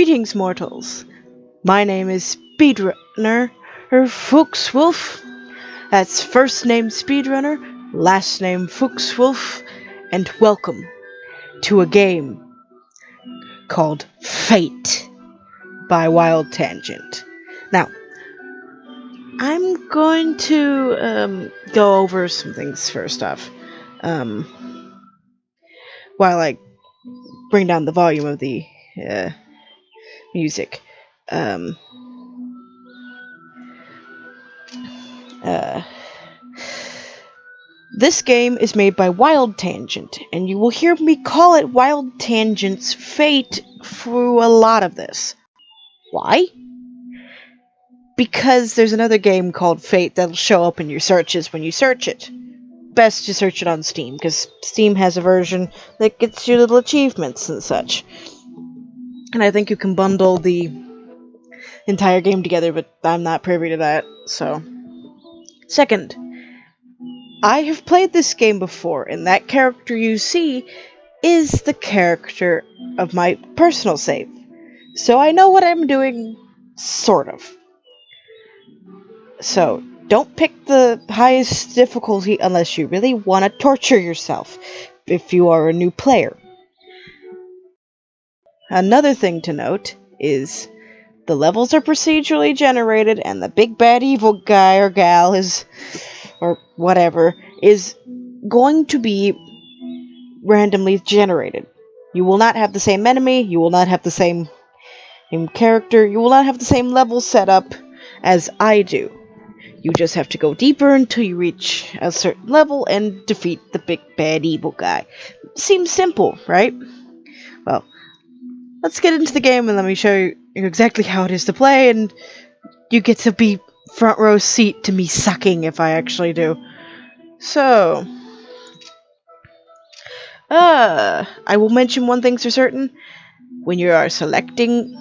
Greetings, mortals. My name is SpeedRunner Fuchs-Wulf. That's first name SpeedRunner, last name Fuchs-Wulf, and welcome to a game called Fate by Wildtangent. Now, I'm going to go over some things first off, while I bring down the volume of the music. This game is made by Wildtangent, and you will hear me call it Wildtangent's Fate through a lot of this. Why? Because there's another game called Fate that'll show up in your searches when you search it. Best to search it on Steam, because Steam has a version that gets you little achievements and such. And I think you can bundle the entire game together, but I'm not privy to that, so. Second, I have played this game before, and that character you see is the character of my personal save. So I know what I'm doing, sort of. So, don't pick the highest difficulty unless you really want to torture yourself, if you are a new player. Another thing to note is the levels are procedurally generated, and the big bad evil guy or gal or whatever, is going to be randomly generated. You will not have the same enemy, you will not have the same character, you will not have the same level setup as I do. You just have to go deeper until you reach a certain level and defeat the big bad evil guy. Seems simple, right? Well, let's get into the game and let me show you exactly how it is to play, and you get to be front row seat to me sucking if I actually do. So, I will mention one thing for certain. When you are selecting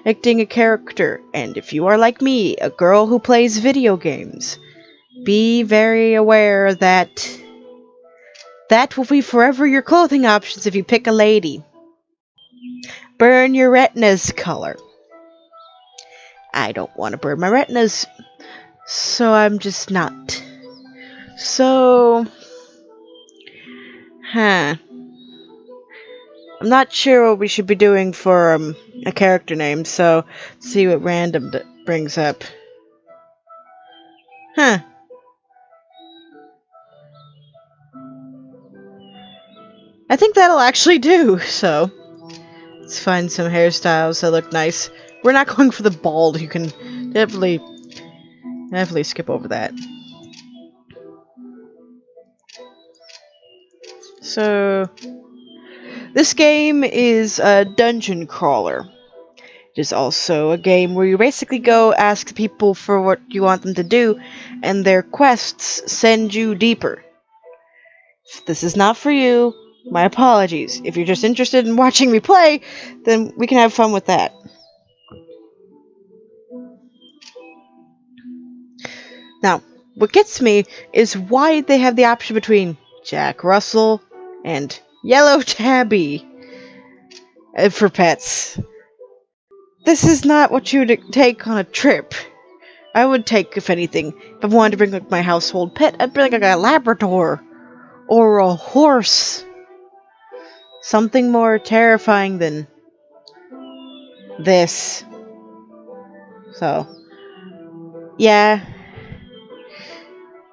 a character, and if you are like me, a girl who plays video games, be very aware that will be forever your clothing options if you pick a lady. Burn your retinas color. I don't want to burn my retinas, so I'm just not. So, I'm not sure what we should be doing for a character name, so let's see what random brings up. I think that'll actually do, so let's find some hairstyles that look nice. We're not going for the bald, you can definitely skip over that. So, this game is a dungeon crawler. It is also a game where you basically go ask people for what you want them to do, and their quests send you deeper. If this is not for you, my apologies. If you're just interested in watching me play, then we can have fun with that. Now, what gets me is why they have the option between Jack Russell and Yellow Tabby for pets. This is not what you'd take on a trip. I would take, if anything, if I wanted to bring like my household pet, I'd bring like a Labrador or a horse. Something more terrifying than this. So, yeah.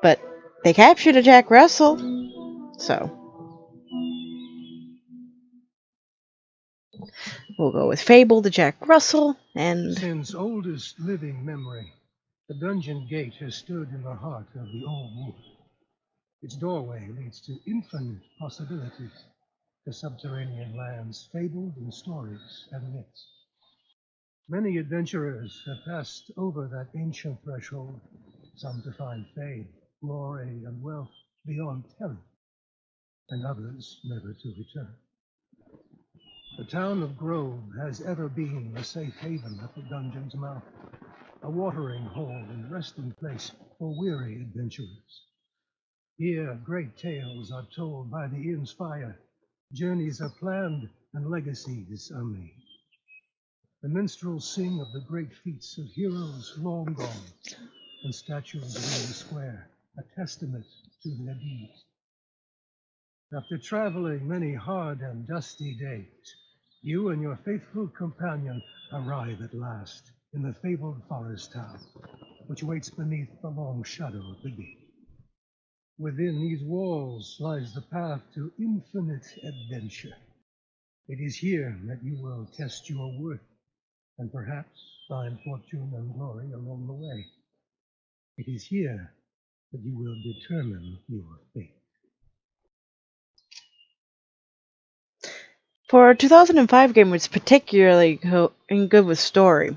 But they captured a Jack Russell, so we'll go with Fable, the Jack Russell, and Since oldest living memory, the dungeon gate has stood in the heart of the old wood. Its doorway leads to infinite possibilities, to subterranean lands fabled in stories and myths. Many adventurers have passed over that ancient threshold, some to find fame, glory, and wealth beyond telling, and others never to return. The town of Grove has ever been a safe haven at the dungeon's mouth, a watering hole and resting place for weary adventurers. Here, great tales are told by the inn's fire, journeys are planned, and legacies are made. The minstrels sing of the great feats of heroes long gone, and statues ring the square, a testament to their deeds. After traveling many hard and dusty days, you and your faithful companion arrive at last in the fabled forest town, which waits beneath the long shadow of the gate. Within these walls lies the path to infinite adventure. It is here that you will test your worth and perhaps find fortune and glory along the way. It is here that you will determine your fate. For a 2005 game, it's particularly good with story.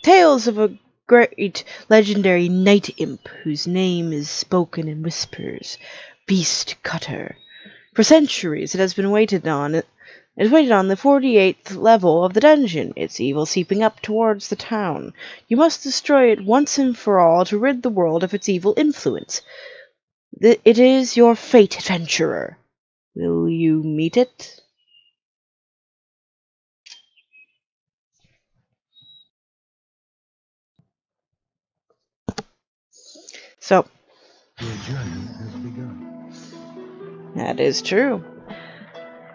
Tales of a great legendary night imp whose name is spoken in whispers, Beast Cutter. For centuries it has been waited on. It is waited on the 48th level of the dungeon, its evil seeping up towards the town. You must destroy it once and for all to rid the world of its evil influence. It is your fate, adventurer. Will you meet it? So, Your journey has begun. that is true.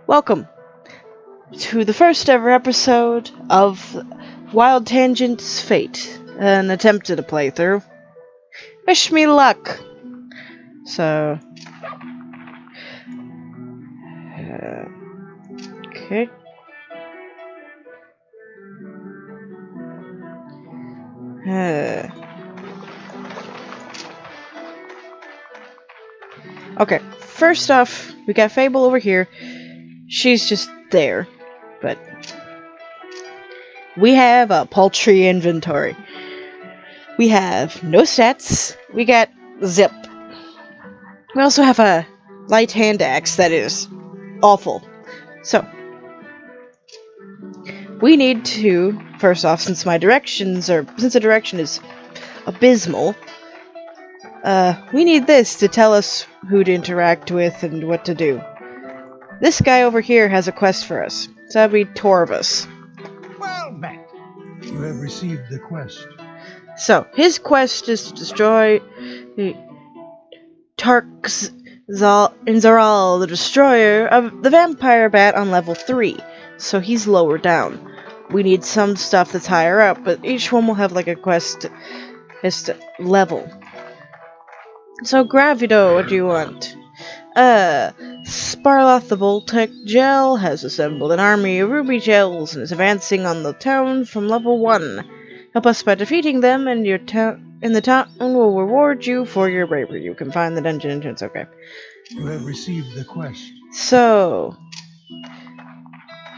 Welcome to the first ever episode of Wildtangent's Fate, an attempt at a playthrough. Wish me luck! So, okay. Okay, first off, we got Fable over here. She's just there, but we have a paltry inventory. We have no stats. We got zip. We also have a light hand axe that is awful. So, we need to, first off, since the direction is abysmal, we need this to tell us who to interact with and what to do. This guy over here has a quest for us. So that'd be Torvus. Well met. You have received the quest. So, his quest is to destroy Zaral, the destroyer of the vampire bat on level 3. So he's lower down. We need some stuff that's higher up, but each one will have like a quest level. So, Gravido, what do you want? Sparloth the Voltec Gel has assembled an army of ruby gels and is advancing on the town from level 1. Help us by defeating them, and the town will reward you for your bravery. You can find the dungeon entrance. Okay. You have received the quest. So,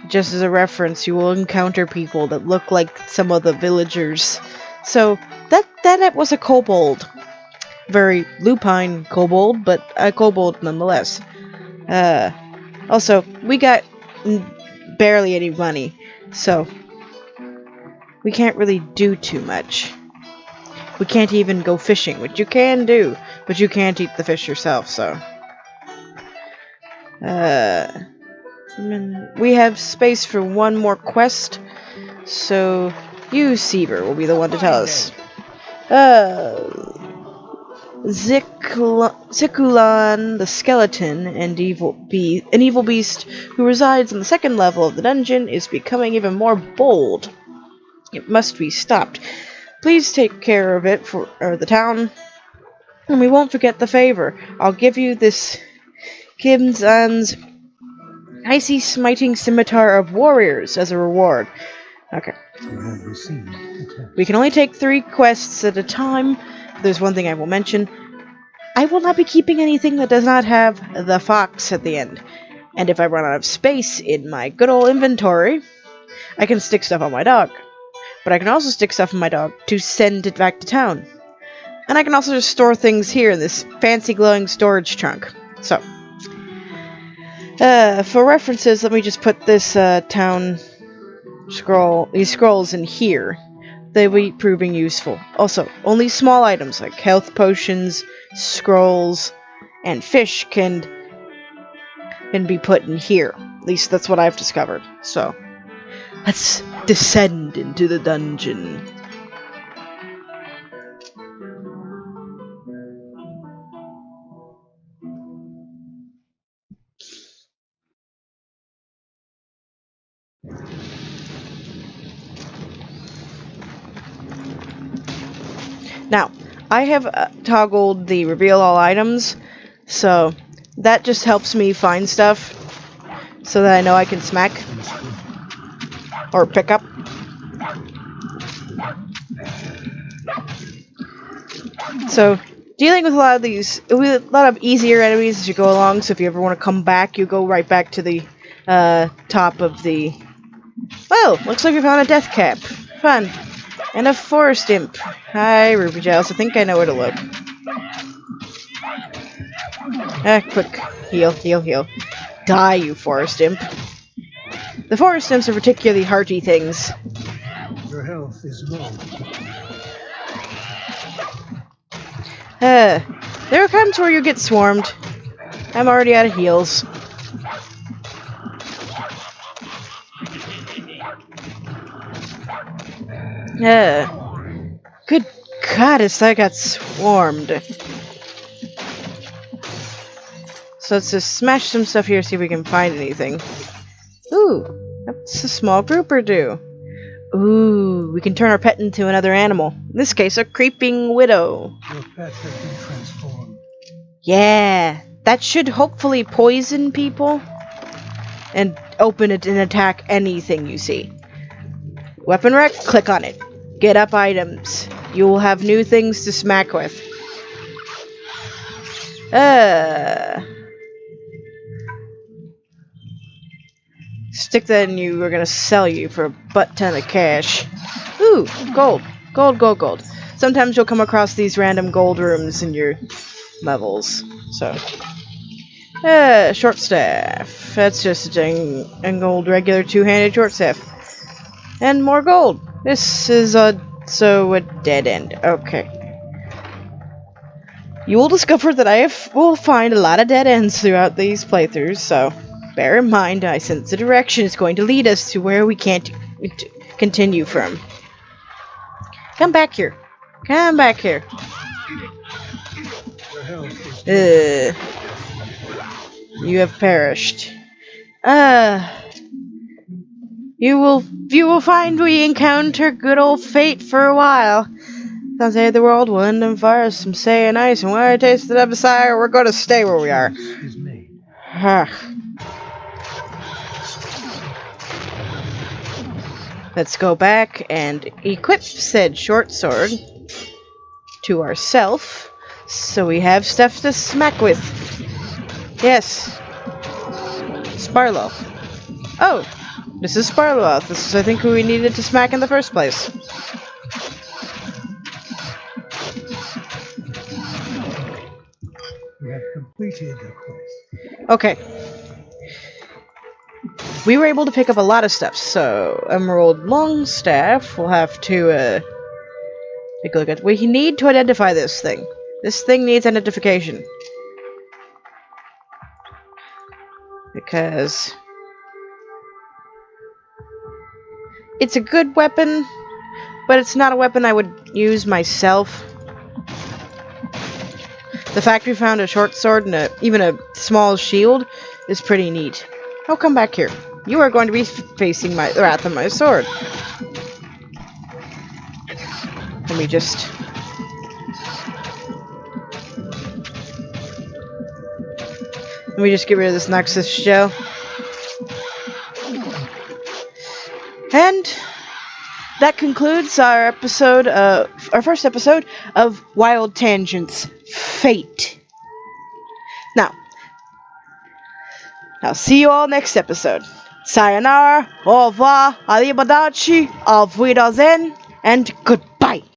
just as a reference, you will encounter people that look like some of the villagers. So, that was a kobold. Very lupine kobold, but a kobold nonetheless. Also, we got barely any money, so we can't really do too much. We can't even go fishing, which you can do, but you can't eat the fish yourself, so. We have space for one more quest, so you, Seaver, will be the one to tell us. Zikulan the skeleton and an evil beast who resides on the second level of the dungeon is becoming even more bold. It must be stopped. Please take care of it for the town, and we won't forget the favor. I'll give you this Kimzan's icy smiting scimitar of warriors as a reward. Okay. You have received the test. We can only take 3 quests at a time. There's one thing I will mention. I will not be keeping anything that does not have the fox at the end. And if I run out of space in my good old inventory, I can stick stuff on my dog. But I can also stick stuff on my dog to send it back to town. And I can also just store things here in this fancy glowing storage trunk. So, for references, let me just put this town these scrolls in here. They'll be proving useful. Also, only small items like health potions, scrolls, and fish can be put in here. At least that's what I've discovered. So, let's descend into the dungeon. Now, I have toggled the reveal all items, so that just helps me find stuff so that I know I can smack or pick up. So, dealing with a lot of easier enemies as you go along, so if you ever want to come back, you go right back to the top of the... Oh, looks like we found a death cap. Fun. And a forest imp. Hi, Ruby Giles. I think I know where to look. Quick. Heal, heal, heal. Die, you forest imp. The forest imps are particularly hearty things. Your health is low. There are times where you get swarmed. I'm already out of heals. Good goddess, I got swarmed. So let's just smash some stuff here, see if we can find anything. Ooh, what's a small grouper do? Ooh, we can turn our pet into another animal. In this case, a creeping widow. Your pet has been transformed. Yeah, that should hopefully poison people and open it and attack anything you see. Weapon rack, click on it. Get up items. You will have new things to smack with. Stick that in you, we're gonna sell you for a butt ton of cash. Ooh, gold. Gold, gold, gold. Sometimes you'll come across these random gold rooms in your levels. So. Short staff. That's just a gold regular two-handed short staff. And more gold. This is a dead end. Okay. You will discover that will find a lot of dead ends throughout these playthroughs, so bear in mind I sense the direction is going to lead us to where we can't continue from. Come back here. Come back here. You have perished. You will find we encounter good old fate for a while. Some say the world will end in fire, some say in ice, and when I tasted of desire, we're going to stay where we are. Let's go back and equip said short sword to ourself, so we have stuff to smack with. Yes. Sparlow. Oh, this is Sparlow. This is, I think, who we needed to smack in the first place. We have completed the quest. Okay. We were able to pick up a lot of stuff, so Emerald Longstaff will have to take a look at. We need to identify this thing. This thing needs identification. Because it's a good weapon, but it's not a weapon I would use myself. The fact we found a short sword and even a small shield is pretty neat. Oh, come back here. You are going to be facing the wrath of my sword. Let me just... get rid of this Nexus shell. And that concludes our first episode of Wildtangent's Fate. Now, I'll see you all next episode. Sayonara, au revoir, arrivederci, auf Wiedersehen, and goodbye.